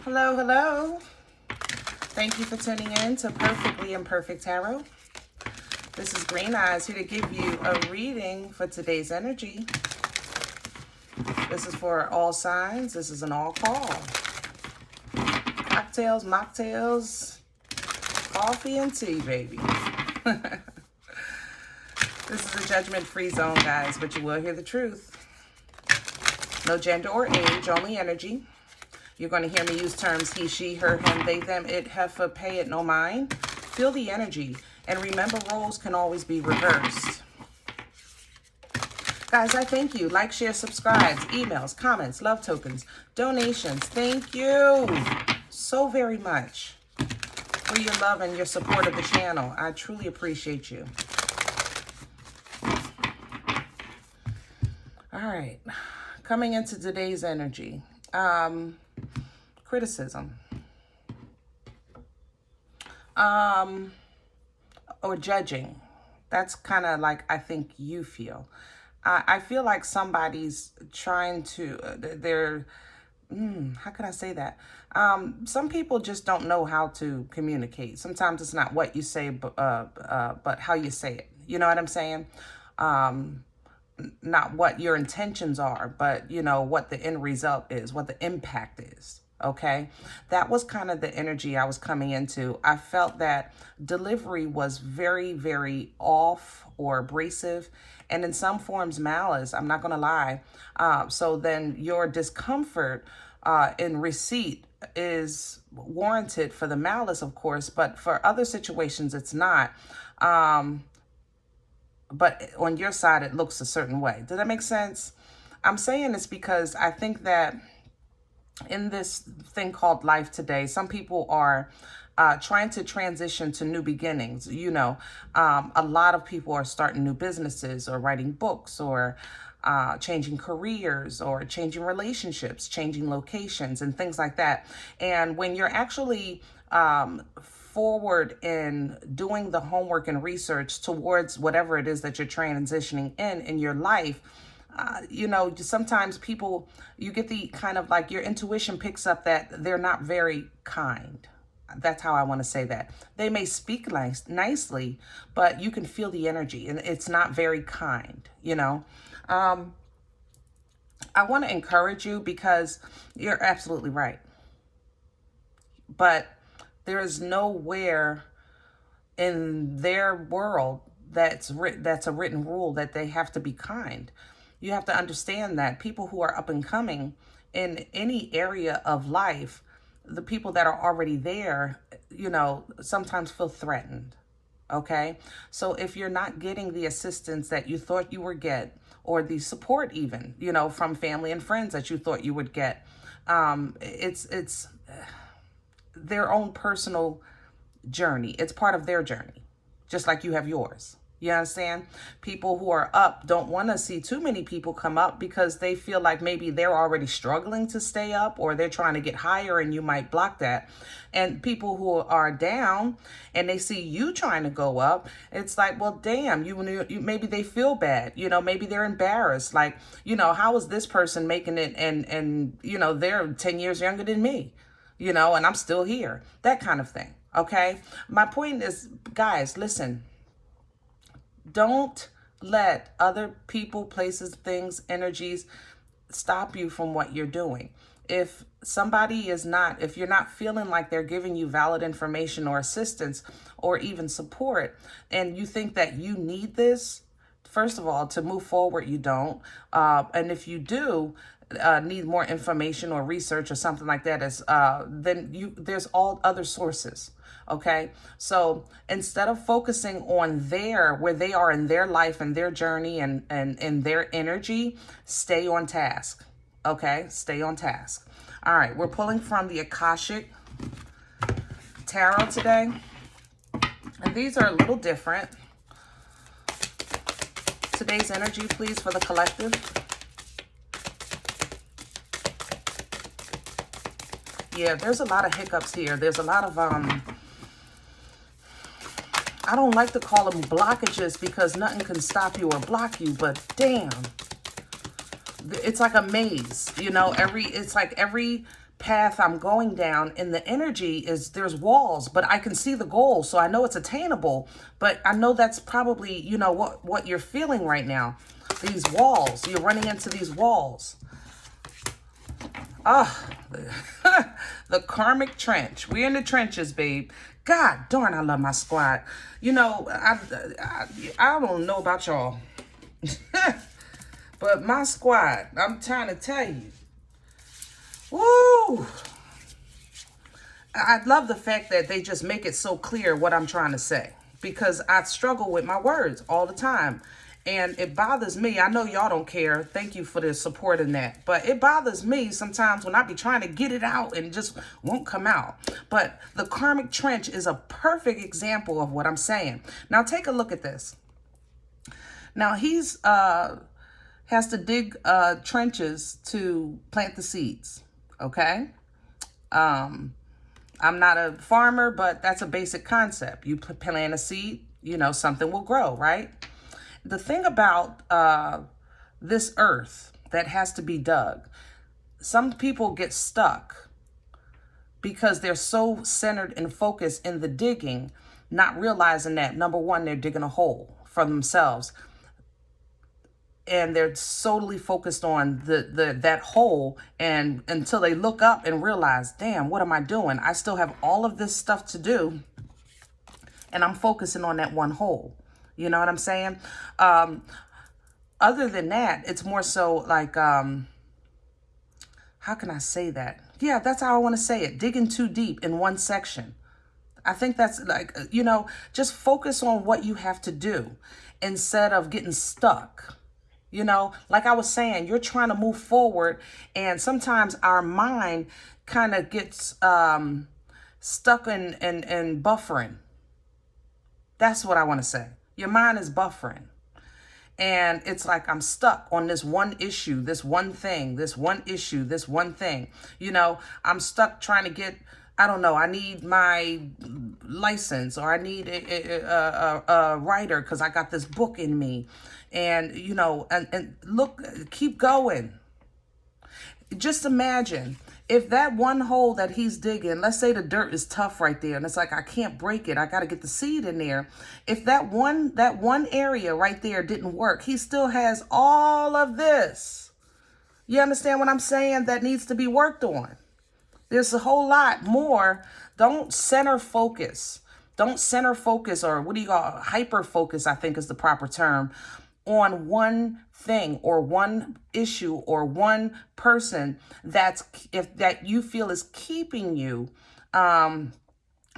Hello, hello. Thank you for tuning in to Perfectly Imperfect Tarot. This is Green Eyes here to give you a reading for today's energy. This is for all signs. This is an all call. Cocktails, mocktails, coffee and tea, baby. This is a judgment-free zone, guys, but you will hear the truth. No gender or age, only energy. You're going to hear me use terms he, she, her, him, they, them, it, heifer, pay it, no mind. Feel the energy. And remember, roles can always be reversed. Guys, I thank you. Like, share, subscribe, emails, comments, love tokens, donations. Thank you so very much for your love and your support of the channel. I truly appreciate you. All right. Coming into today's energy. Criticism. Or judging. That's kind of like I think you feel. I feel like somebody's trying to, how can I say that? Some people just don't know how to communicate. Sometimes it's not what you say, but how you say it. You know what I'm saying? Not what your intentions are, but, you know, what the end result is, what the impact is. Okay, that was kind of the energy I was coming into. I felt that delivery was very, very off or abrasive, and in some forms malice. I'm not going to lie. So then your discomfort in receipt is warranted for the malice, of course, but for other situations, it's not. But on your side, it looks a certain way. Does that make sense? I'm saying this because I think that in this thing called life today, some people are trying to transition to new beginnings. You know, a lot of people are starting new businesses or writing books or changing careers or changing relationships, changing locations and things like that. And when you're actually forward in doing the homework and research towards whatever it is that you're transitioning in your life, you know, sometimes people, you get the kind of like your intuition picks up that they're not very kind. That's how I want to say that. They may speak nicely, but you can feel the energy and it's not very kind, you know. I want to encourage you because you're absolutely right. But there is nowhere in their world that's a written rule that they have to be kind. You have to understand that people who are up and coming in any area of life, the people that are already there, you know, sometimes feel threatened. Okay. So if you're not getting the assistance that you thought you would get, or the support even, you know, from family and friends that you thought you would get, it's their own personal journey. It's part of their journey, just like you have yours. You understand? People who are up don't want to see too many people come up because they feel like maybe they're already struggling to stay up or they're trying to get higher and you might block that. And people who are down and they see you trying to go up, it's like, well, damn, you maybe they feel bad. You know, maybe they're embarrassed. Like, you know, how is this person making it? And you know, they're 10 years younger than me, you know, and I'm still here. That kind of thing. Okay. My point is, guys, listen. Don't let other people, places, things, energies stop you from what you're doing. If somebody is not, if you're not feeling like they're giving you valid information or assistance or even support, and you think that you need this, first of all, to move forward, you don't. And if you do need more information or research or something like that, then there's all other sources. Okay, so instead of focusing on where they are in their life and their journey and their energy, stay on task. Okay, stay on task. All right, we're pulling from the Cashapp Tarot today. And these are a little different. Today's energy, please, for the collective. Yeah, there's a lot of hiccups here. There's a lot of I don't like to call them blockages because nothing can stop you or block you, but damn, it's like a maze, you know, it's like every path I'm going down, and the energy is there's walls, but I can see the goal, so I know it's attainable. But I know that's probably, you know, what you're feeling right now. These walls, you're running into these walls. Ah, the karmic trench. We're in the trenches, babe. God darn, I love my squad. You know, I don't know about y'all, but my squad, I'm trying to tell you. Woo! I love the fact that they just make it so clear what I'm trying to say, because I struggle with my words all the time. And it bothers me. I know y'all don't care. Thank you for the support in that. But it bothers me sometimes when I be trying to get it out and it just won't come out. But the karmic trench is a perfect example of what I'm saying. Now take a look at this. Now he's has to dig trenches to plant the seeds. Okay? I'm not a farmer, but that's a basic concept. You plant a seed, you know, something will grow, right? The thing about this earth that has to be dug, some people get stuck because they're so centered and focused in the digging, not realizing that, number one, they're digging a hole for themselves. And they're solely focused on that hole, and until they look up and realize, damn, what am I doing? I still have all of this stuff to do, and I'm focusing on that one hole. You know what I'm saying? Other than that, it's more so like, how can I say that? Yeah, that's how I want to say it. Digging too deep in one section. I think that's like, you know, just focus on what you have to do instead of getting stuck. You know, like I was saying, you're trying to move forward, and sometimes our mind kind of gets stuck in buffering. That's what I want to say. Your mind is buffering. And it's like, I'm stuck on this one issue, this one thing, this one issue, this one thing. You know, I'm stuck trying to get, I don't know, I need my license, or I need a writer because I got this book in me. And, you know, and look, keep going. Just imagine if that one hole that he's digging, let's say the dirt is tough right there, and it's like, I can't break it, I got to get the seed in there. If that one area right there didn't work, he still has all of this. You understand what I'm saying? That needs to be worked on. There's a whole lot more. Don't center focus. Don't center focus, or what do you call hyper focus, I think is the proper term, on one thing or one issue or one person that you feel is keeping you from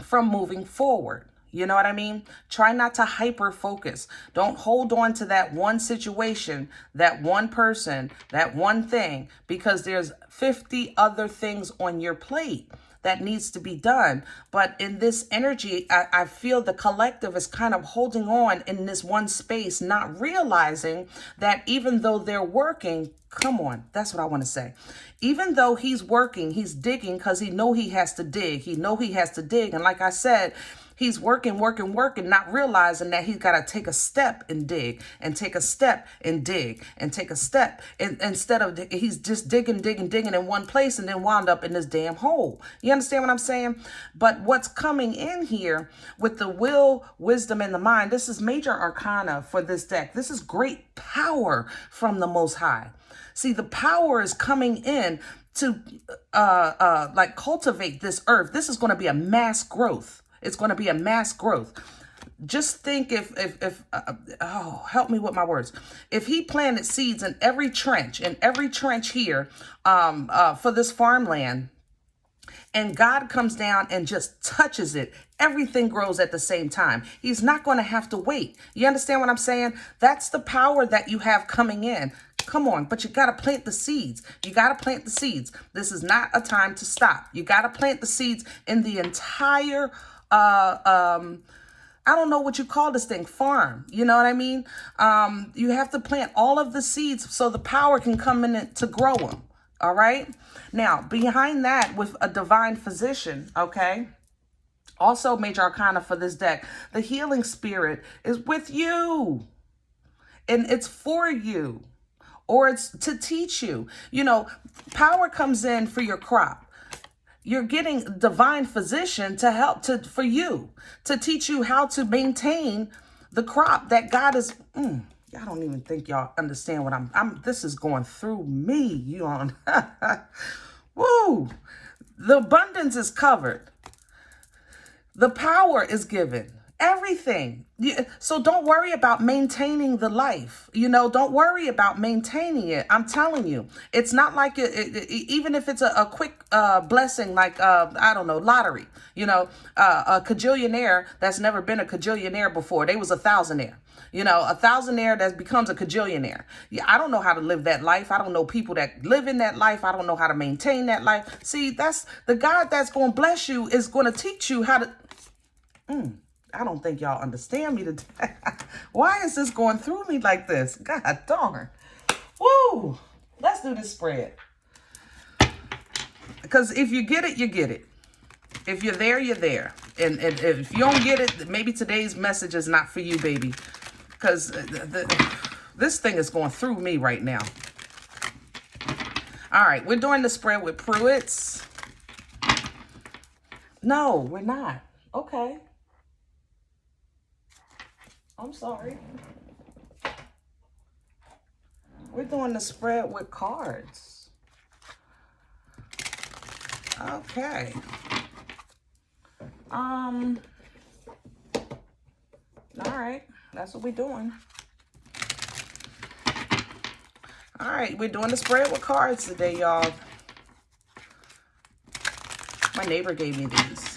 moving forward. You know what I mean? Try not to hyper focus. Don't hold on to that one situation, that one person, that one thing, because there's 50 other things on your plate that needs to be done. But in this energy, I feel the collective is kind of holding on in this one space, not realizing that even though they're working, come on, that's what I want to say. Even though he's working, he's digging because he know he has to dig. He know he has to dig. And like I said, he's working, not realizing that he's got to take a step and dig, and take a step and dig, and take a step. And instead of, he's just digging in one place and then wound up in this damn hole. You understand what I'm saying? But what's coming in here with the will, wisdom, and the mind, this is major arcana for this deck. This is great power from the Most High. See, the power is coming in to like cultivate this earth. This is going to be a mass growth. It's going to be a mass growth. Just think if help me with my words. If he planted seeds in every trench here for this farmland, and God comes down and just touches it, everything grows at the same time. He's not going to have to wait. You understand what I'm saying? That's the power that you have coming in. Come on, but you got to plant the seeds. You got to plant the seeds. This is not a time to stop. You got to plant the seeds in the entire I don't know what you call this thing, farm. You know what I mean? You have to plant all of the seeds so the power can come in to grow them. All right. Now, behind that, with a divine physician, okay, also major arcana for this deck, the healing spirit is with you, and it's for you, or it's to teach you. You know, power comes in for your crop. You're getting a divine physician to help for you, to teach you how to maintain the crop that God is. I don't even think y'all understand what this is going through me. You on? Woo! The abundance is covered. The power is given. Everything. So don't worry about maintaining the life. Don't worry about maintaining it. I'm telling you, it's not like even if it's a quick blessing, like, I don't know, lottery, a cajillionaire that's never been a cajillionaire before. They was a thousandaire. A thousandaire that becomes a cajillionaire. Yeah, I don't know how to live that life. I don't know people that live in that life. I don't know how to maintain that life. See, that's the God that's going to bless you is going to teach you how to. I don't think y'all understand me today. Why is this going through me like this? God darn. Woo! Let's do this spread. Because if you get it, you get it. If you're there, you're there. And if you don't get it, maybe today's message is not for you, baby. Because this thing is going through me right now. All right, we're doing the spread with Pruitts. No, we're not. Okay. I'm sorry. We're doing the spread with cards. Okay. All right. That's what we're doing. All right. We're doing the spread with cards today, y'all. My neighbor gave me these.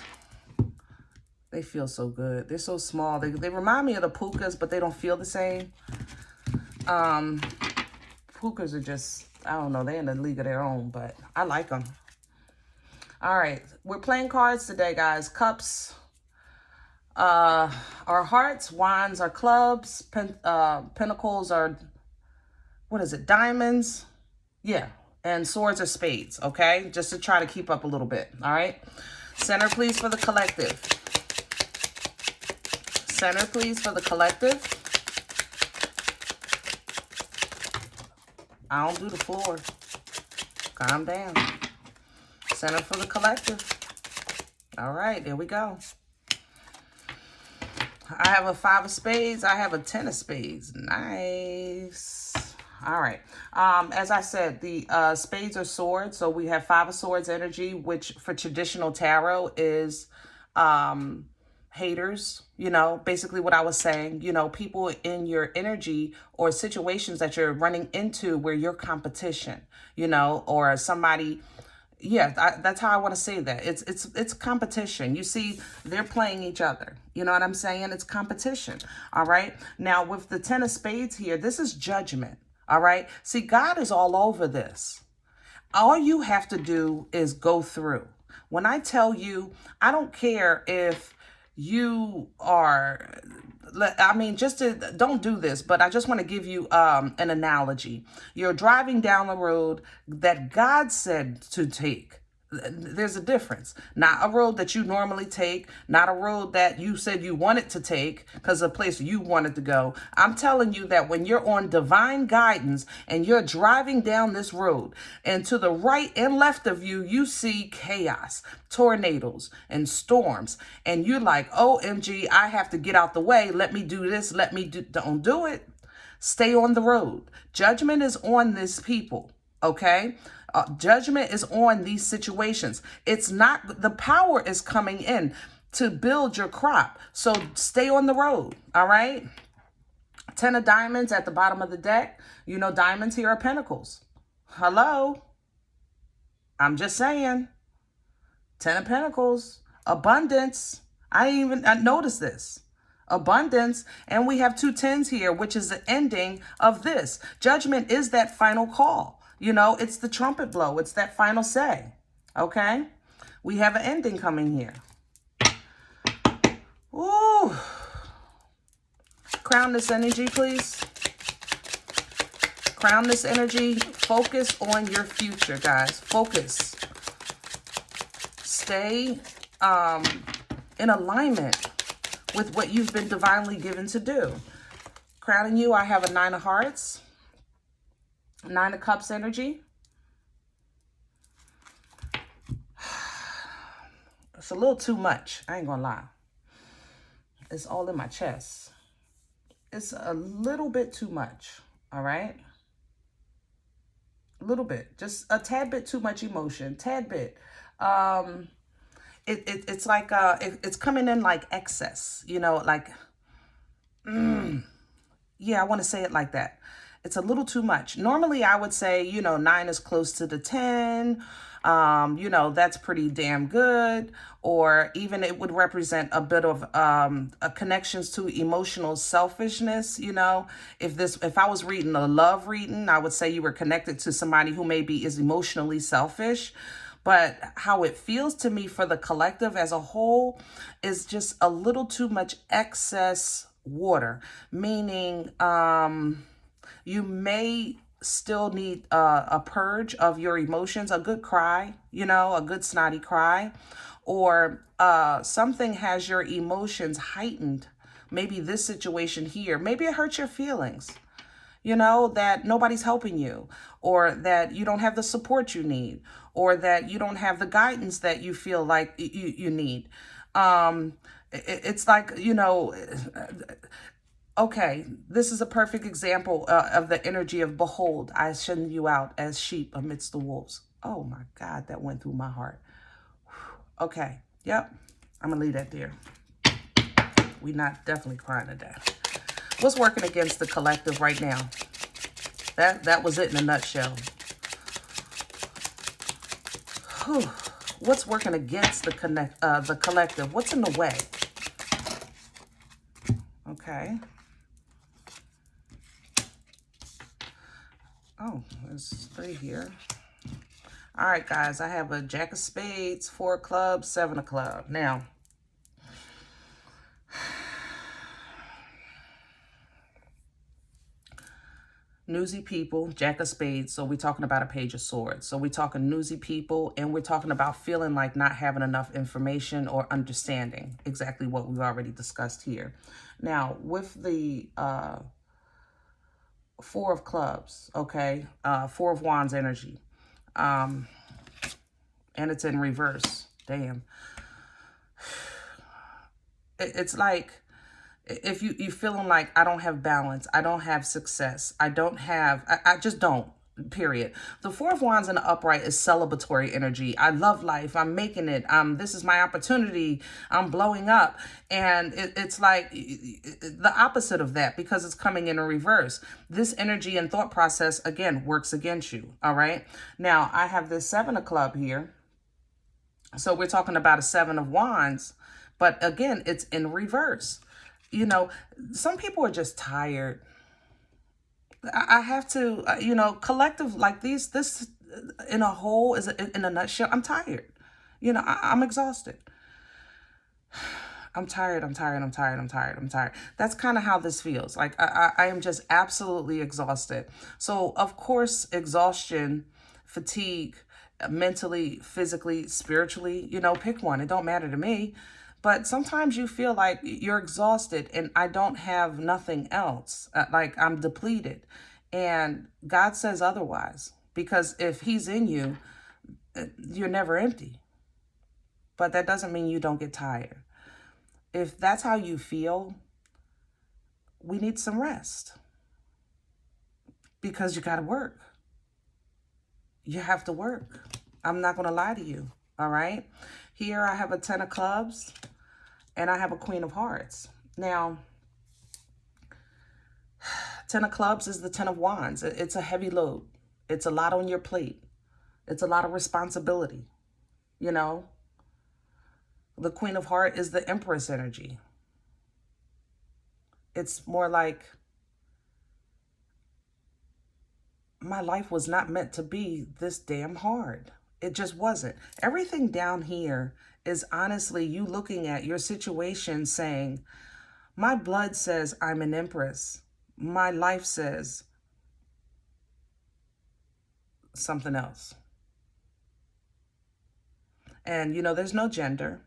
They feel so good. They're so small. They remind me of the Pookas, but they don't feel the same. Pookas are just, I don't know, they're in a league of their own, but I like them. All right, we're playing cards today, guys. Cups are hearts, wands are clubs, pentacles are, what is it, diamonds? Yeah, and swords are spades, okay? Just to try to keep up a little bit, all right? Center, please, for the collective. Center, please, for the collective. I don't do the floor. Calm down. Center for the collective. All right, there we go. I have a 5 of spades. I have a 10 of spades. Nice. All right. As I said, the spades are swords. So we have 5 of swords energy, which for traditional tarot is haters, basically what I was saying, people in your energy or situations that you're running into where you're competition, or somebody. Yeah, that's how I want to say that. It's competition. You see, they're playing each other. You know what I'm saying? It's competition. All right. Now with the 10 of spades here, this is judgment. All right. See, God is all over this. All you have to do is go through. When I tell you, I don't care if you are, don't do this, but I just want to give you an analogy. You're driving down the road that God said to take. There's a difference. Not a road that you normally take, not a road that you said you wanted to take because of a place you wanted to go. I'm telling you that when you're on divine guidance and you're driving down this road and to the right and left of you, you see chaos, tornadoes and storms. And you're like, OMG, I have to get out the way. Let me do this. Don't do it. Stay on the road. Judgment is on these people. Okay. Judgment is on these situations. It's not, the power is coming in to build your crop. So stay on the road. All right. 10 of diamonds at the bottom of the deck. Diamonds here are pentacles. Hello. I'm just saying. 10 of pentacles, abundance. I noticed this. Abundance. And we have 2 10s here, which is the ending of this. Judgment is that final call. It's the trumpet blow. It's that final say. Okay. We have an ending coming here. Ooh. Crown this energy, please. Crown this energy. Focus on your future, guys. Focus. Stay in alignment with what you've been divinely given to do. Crowning you, I have a 9 of hearts. 9 of cups energy. It's a little too much. I ain't gonna lie. It's all in my chest. It's a little bit too much. All right. A little bit, just a tad bit too much emotion, tad bit. It's like it's coming in like excess, you know, like yeah, I want to say it like that. It's a little too much. Normally I would say, you know, 9 is close to the 10. You know, that's pretty damn good. Or even it would represent a bit of a connections to emotional selfishness. You know, if I was reading a love reading, I would say you were connected to somebody who maybe is emotionally selfish. But how it feels to me for the collective as a whole is just a little too much excess water, meaning you may still need a purge of your emotions, a good cry, you know, a good snotty cry, or something has your emotions heightened. Maybe this situation here, maybe it hurts your feelings, you know, that nobody's helping you, or that you don't have the support you need, or that you don't have the guidance that you feel like you need. It's like, you know, okay, this is a perfect example of the energy of behold, I send you out as sheep amidst the wolves. Oh my God, that went through my heart. Okay, yep, I'm gonna leave that there. We're not definitely crying today. What's working against the collective right now? That was it in a nutshell. Whew. What's working against the collective? What's in the way? Okay. Oh, there's 3 here. All right, guys, I have a Jack of Spades, 4 of Clubs, 7 of Clubs. Now, newsy people, Jack of Spades. So we're talking about a Page of Swords. So we're talking newsy people, and we're talking about feeling like not having enough information or understanding exactly what we've already discussed here. Now, with the 4 of Clubs, okay, 4 of Wands energy, and it's in reverse. Damn. It's like, if you feeling like I don't have balance, I don't have success, I just don't, period. The 4 of Wands in the upright is celebratory energy. I love life. I'm making it. This is my opportunity. I'm blowing up. And it's like the opposite of that, because it's coming in a reverse. This energy and thought process, again, works against you. All right. Now, I have this 7 of Clubs here. So we're talking about a 7 of Wands. But again, it's in reverse. You know, some people are just tired. I have to, you know, collective like this in a whole, is in a nutshell, I'm tired. You know, I'm exhausted. I'm tired. That's kind of how this feels. Like I am just absolutely exhausted. So of course, exhaustion, fatigue, mentally, physically, spiritually, you know, pick one. It don't matter to me. But sometimes you feel like you're exhausted and I don't have nothing else. Like I'm depleted. And God says otherwise. Because if he's in you, you're never empty. But that doesn't mean you don't get tired. If that's how you feel, we need some rest. Because you got to work. You have to work. I'm not going to lie to you. All right. Here I have a 10 of Clubs. And I have a Queen of Hearts. Now, 10 of Clubs is the 10 of Wands. It's a heavy load. It's a lot on your plate. It's a lot of responsibility. You know, the Queen of Hearts is the Empress energy. It's more like my life was not meant to be this damn hard. It just wasn't. Everything down here is honestly you looking at your situation saying, my blood says I'm an empress. My life says something else. And, you know, there's no gender.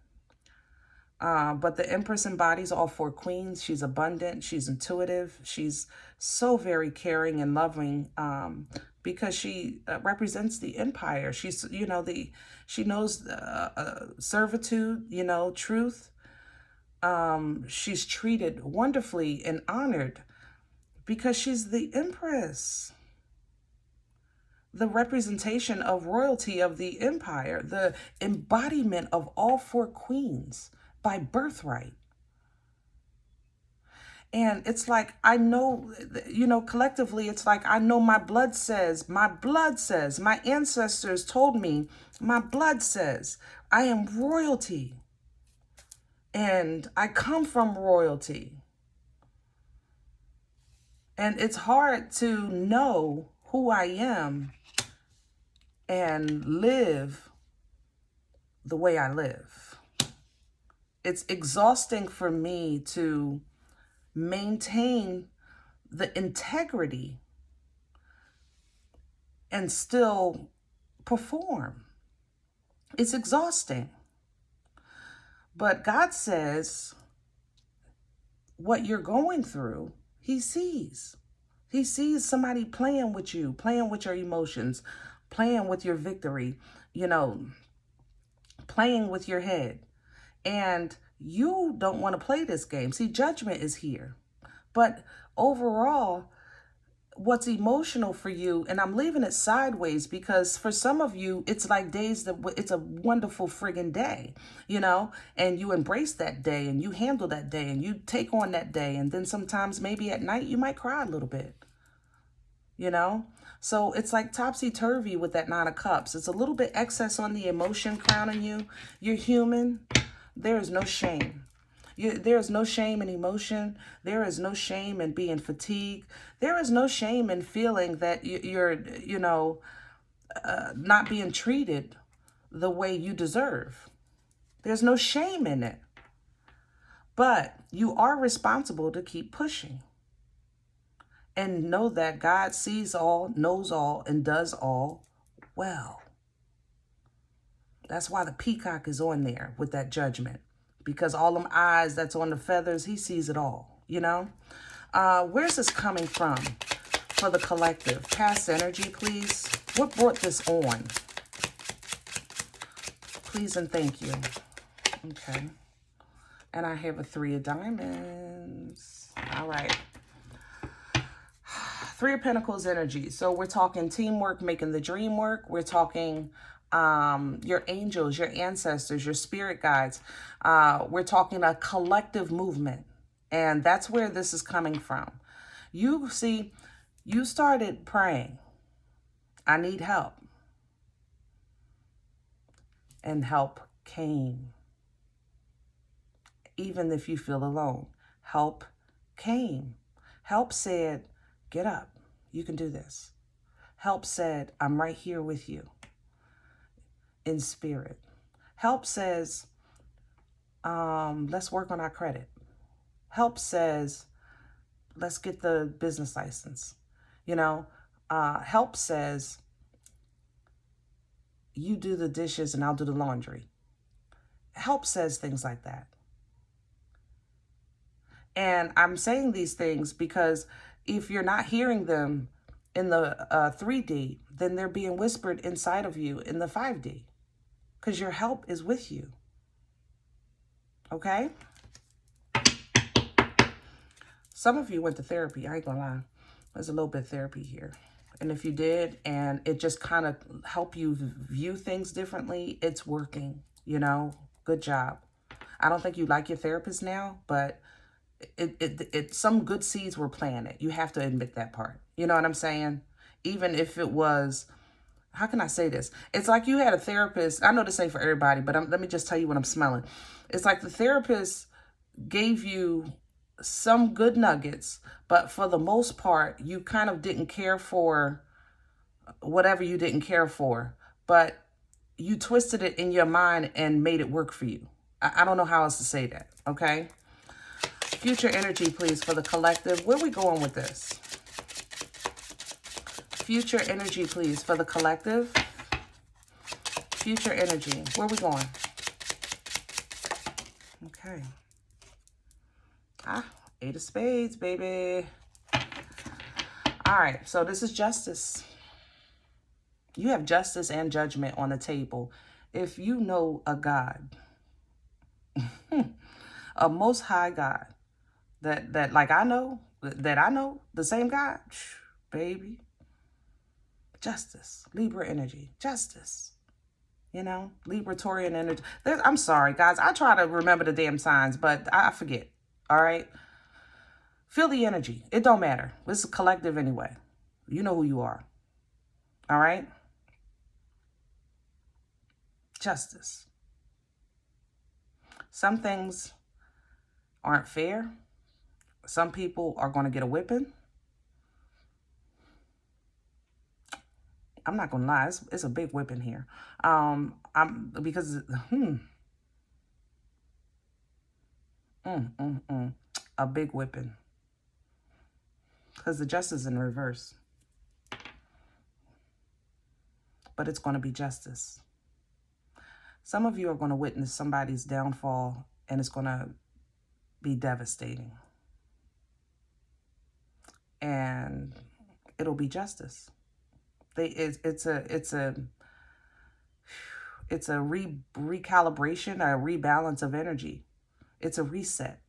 But the Empress embodies all 4 queens. She's abundant. She's intuitive. She's so very caring and loving because she represents the empire. She's, you know, she knows servitude, you know, truth. She's treated wonderfully and honored because she's the empress, the representation of royalty of the empire, the embodiment of all four queens by birthright. And it's like, I know, you know, collectively, it's like, I know my blood says, my ancestors told me, my blood says, I am royalty. And I come from royalty. And it's hard to know who I am and live the way I live. It's exhausting for me to maintain the integrity and still perform. It's exhausting. But God says what you're going through, he sees. He sees somebody playing with you, playing with your emotions, playing with your victory, you know, playing with your head. And you don't want to play this game. See, judgment is here. But overall, what's emotional for you, and I'm leaving it sideways because for some of you, it's like days that it's a wonderful friggin' day, you know, and you embrace that day and you handle that day and you take on that day. And then sometimes maybe at night you might cry a little bit, you know. So it's like topsy-turvy with that Nine of Cups. It's a little bit excess on the emotion crowning you. You're human. There is no shame. There is no shame in emotion. There is no shame in being fatigued. There is no shame in feeling that you're, you know, not being treated the way you deserve. There's no shame in it. But you are responsible to keep pushing. And know that God sees all, knows all, and does all well. That's why the peacock is on there with that judgment. Because all them eyes that's on the feathers, he sees it all, you know? Where's this coming from for the collective? Past energy, please. What brought this on? Please and thank you. Okay. And I have a 3 of diamonds. All right. 3 of Pentacles energy. So we're talking teamwork, making the dream work. We're talking your angels, your ancestors, your spirit guides. We're talking a collective movement. And that's where this is coming from. You see, you started praying, I need help. And help came. Even if you feel alone, help came. Help said, get up. You can do this. Help said, I'm right here with you in spirit. Help says, let's work on our credit. Help says, let's get the business license. You know, help says, you do the dishes and I'll do the laundry. Help says things like that. And I'm saying these things because if you're not hearing them in the 3D, then they're being whispered inside of you in the 5D. Because your help is with you. Okay? Some of you went to therapy. I ain't gonna lie. There's a little bit of therapy here. And if you did, and it just kind of helped you view things differently, it's working, you know? Good job. I don't think you like your therapist now, but some good seeds were planted. You have to admit that part. You know what I'm saying? Even if it was, how can I say this? It's like you had a therapist. I know this ain't for everybody, but let me just tell you what I'm smelling. It's like the therapist gave you some good nuggets, but for the most part, you kind of didn't care for whatever you didn't care for, but you twisted it in your mind and made it work for you. I don't know how else to say that, okay? Future energy, please, for the collective. Where are we going with this? Future energy, please, for the collective. Future energy. Where are we going? Okay. 8 of spades, baby. All right, so this is justice. You have justice and judgment on the table. If you know a God, a most high God, that like I know, the same God, baby, justice, Libra energy, justice. You know, Liberatorian energy. I'm sorry, guys. I try to remember the damn signs, but I forget. All right? Feel the energy. It don't matter. This is collective anyway. You know who you are. All right? Justice. Some things aren't fair. Some people are going to get a whipping. I'm not going to lie. It's a big whipping here. Because a big whipping. Because the justice is in reverse. But it's going to be justice. Some of you are going to witness somebody's downfall, and it's going to be devastating. And it'll be justice. It's a recalibration, a rebalance of energy. It's a reset.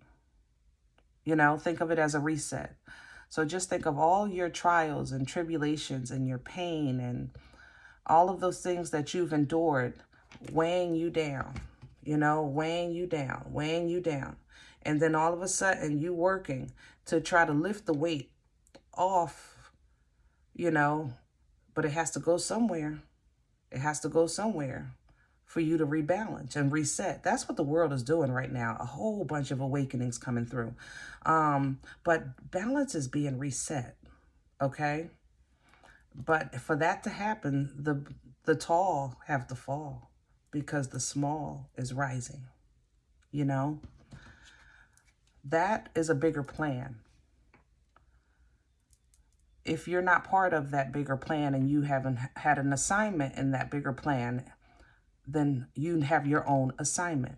You know, think of it as a reset. So just think of all your trials and tribulations and your pain and all of those things that you've endured weighing you down, you know, weighing you down. And then all of a sudden you working to try to lift the weight off, you know, but it has to go somewhere. It has to go somewhere for you to rebalance and reset. That's what the world is doing right now. A whole bunch of awakenings coming through. But balance is being reset, okay? But for that to happen, the tall have to fall because the small is rising, you know? That is a bigger plan. If you're not part of that bigger plan and you haven't had an assignment in that bigger plan, then you have your own assignment.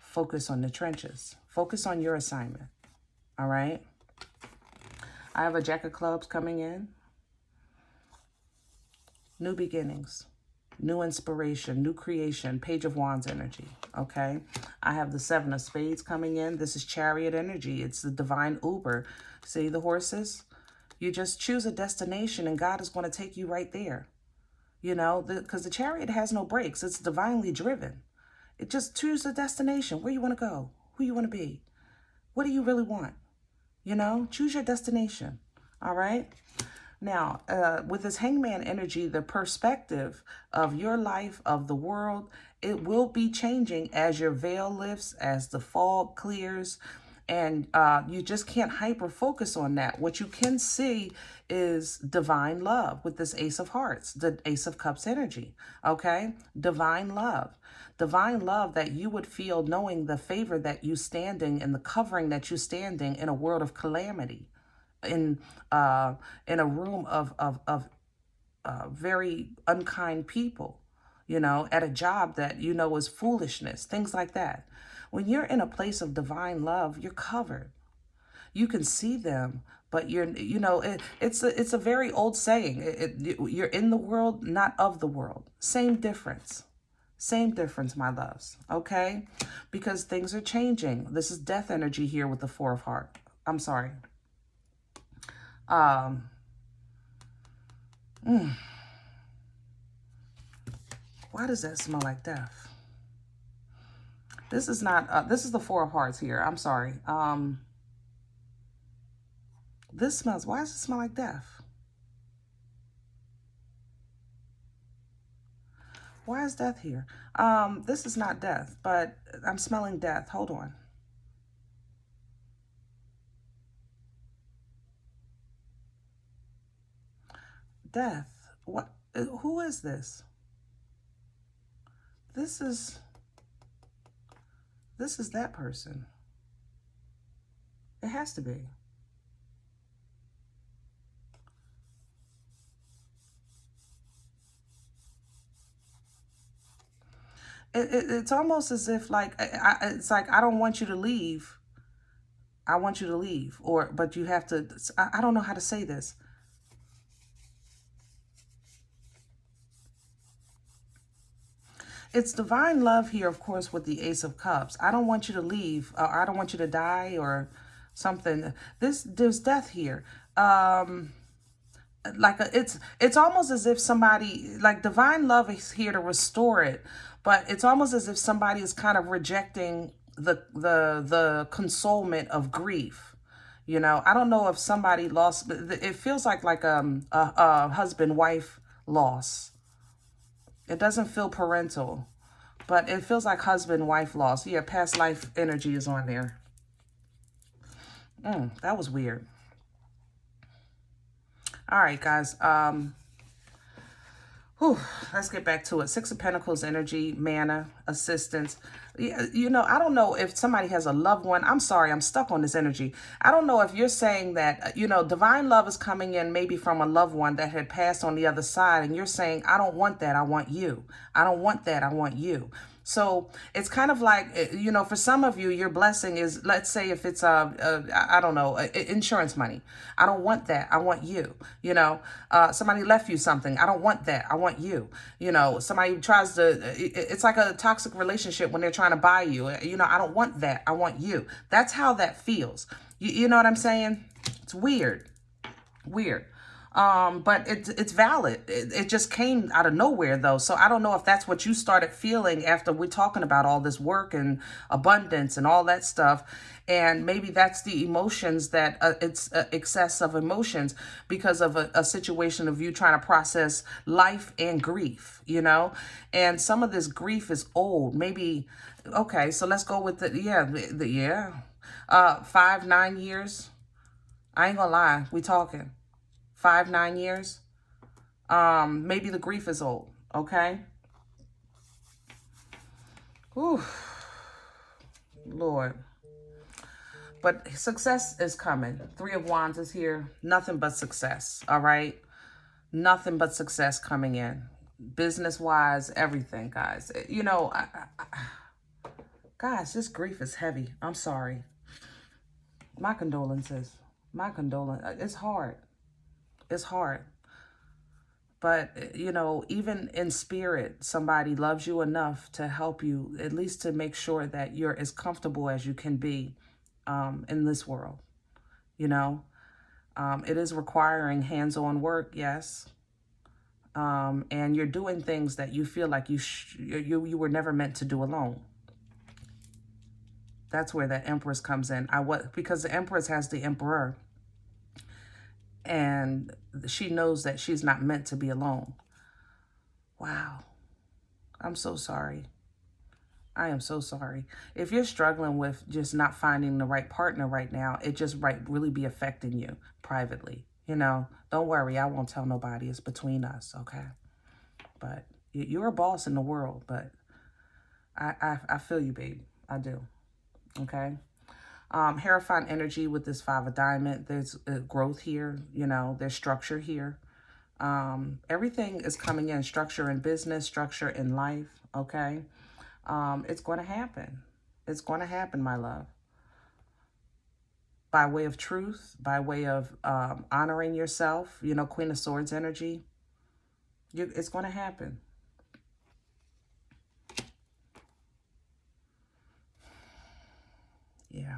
Focus on the trenches. Focus on your assignment, all right? I have a Jack of Clubs coming in. New beginnings, new inspiration, new creation, Page of Wands energy, okay? I have the Seven of Spades coming in. This is Chariot energy. It's the divine Uber. See the horses? You just choose a destination and God is going to take you right there, you know, because the Chariot has no brakes. It's divinely driven. It just choose a destination, where you want to go, who you want to be. What do you really want? You know, choose your destination, all right? Now, with this Hangman energy, the perspective of your life, of the world, it will be changing as your veil lifts, as the fog clears, and you just can't hyper-focus on that. What you can see is divine love with this Ace of Hearts, the Ace of Cups energy, okay? Divine love. Divine love that you would feel knowing the favor that you standing and the covering that you standing in a world of calamity. In a room of very unkind people, you know, at a job that you know is foolishness, things like that. When you're in a place of divine love, you're covered. You can see them, but you know, it's a very old saying. You're in the world, not of the world. Same difference. Same difference, my loves, okay? Because things are changing. This is death energy here with the Four of Hearts. I'm sorry. Why does that smell like death? This is not, this is the Four of Hearts here. I'm sorry. This smells, why does it smell like death? Why is death here? This is not death, but I'm smelling death. Hold on. Death. What? Who is this? This is that person. It has to be. It's almost as if like, it's like, I don't want you to leave. I want you to leave. But you have to, I don't know how to say this. It's divine love here, of course, with the Ace of Cups. I don't want you to leave. I don't want you to die or something. There's death here. It's almost as if somebody, like, divine love is here to restore it, but it's almost as if somebody is kind of rejecting the consolement of grief. You know, I don't know if somebody lost, but it feels like a husband-wife loss. It doesn't feel parental, but it feels like husband-wife loss. Yeah, past life energy is on there. That was weird. All right, guys. Let's get back to it. Six of Pentacles energy, mana, assistance. You know, I don't know if somebody has a loved one. I'm sorry, I'm stuck on this energy. I don't know if you're saying that, you know, divine love is coming in maybe from a loved one that had passed on the other side. And you're saying, I don't want that. I want you. I don't want that. I want you. So it's kind of like, you know, for some of you, your blessing is, let's say if it's, I don't know, insurance money. I don't want that. I want you. You know, somebody left you something. I don't want that. I want you. You know, somebody tries to, it's like a toxic relationship when they're trying to buy you. You know, I don't want that. I want you. That's how that feels. You know what I'm saying? It's weird. Weird. But it's valid. It just came out of nowhere though. So I don't know if that's what you started feeling after we're talking about all this work and abundance and all that stuff. And maybe that's the emotions that it's excess of emotions because of a situation of you trying to process life and grief, you know, and some of this grief is old. Maybe, okay, so let's go with the 5-9 years. I ain't gonna lie. We talking 5-9 years. Maybe the grief is old. Okay. Ooh, Lord. But success is coming. 3 of Wands is here. Nothing but success. All right. Nothing but success coming in. Business-wise, everything, guys. You know, guys, this grief is heavy. I'm sorry. My condolences. My condolences. It's hard. It's hard. But, you know, even in spirit, somebody loves you enough to help you, at least to make sure that you're as comfortable as you can be in this world. You know, it is requiring hands-on work, yes. And you're doing things that you feel like you were never meant to do alone. That's where the Empress comes in. Because the Empress has the Emperor. And she knows that she's not meant to be alone. Wow. I'm so sorry. I am so sorry. If you're struggling with just not finding the right partner right now, it just really be affecting you privately. You know, don't worry. I won't tell nobody. It's between us, okay? But you're a boss in the world, but I feel you, babe. I do, okay? Hierophant energy with this 5 of Diamond. There's growth here, you know, there's structure here. Everything is coming in, structure in business, structure in life, okay? It's going to happen. It's going to happen, my love. By way of truth, by way of honoring yourself, you know, Queen of Swords energy. It's going to happen. Yeah.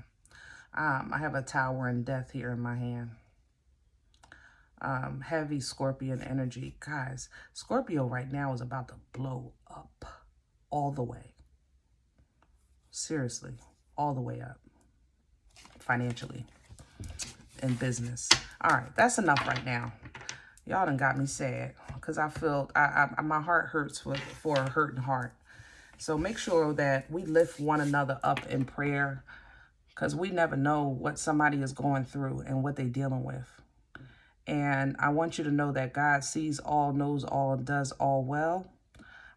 I have a Tower and Death here in my hand. Heavy Scorpion energy. Guys, Scorpio right now is about to blow up all the way. Seriously, all the way up. Financially. In business. All right, that's enough right now. Y'all done got me sad because I feel my heart hurts for a hurting heart. So make sure that we lift one another up in prayer, because we never know what somebody is going through and what they're dealing with. And I want you to know that God sees all, knows all, and does all well.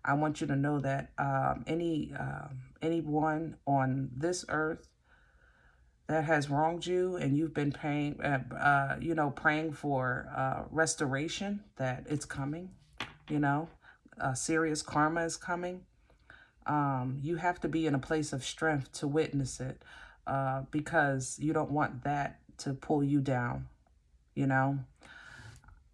I want you to know that anyone on this earth that has wronged you and you've been praying for restoration, that it's coming, you know, serious karma is coming. You have to be in a place of strength to witness it. Because you don't want that to pull you down, you know.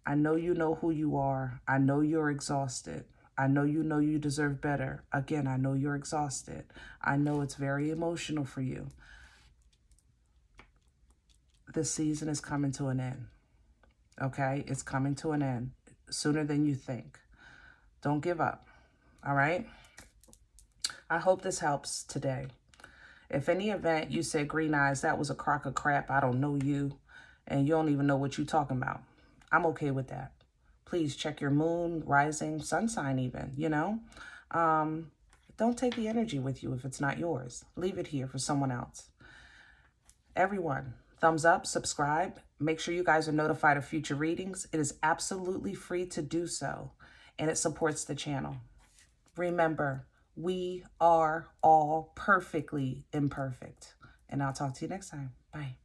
I know you know who you are. I know you're exhausted. I know you deserve better. Again, I know you're exhausted. I know it's very emotional for you. This season is coming to an end. Okay? It's coming to an end sooner than you think. Don't give up. All right? I hope this helps today. If any event you said, Green Eyes, that was a crock of crap, I don't know you, and you don't even know what you're talking about, I'm okay with that. Please check your moon, rising, sun sign even, you know. Don't take the energy with you if it's not yours. Leave it here for someone else. Everyone, thumbs up, subscribe. Make sure you guys are notified of future readings. It is absolutely free to do so, and it supports the channel. Remember, we are all perfectly imperfect. And I'll talk to you next time. Bye.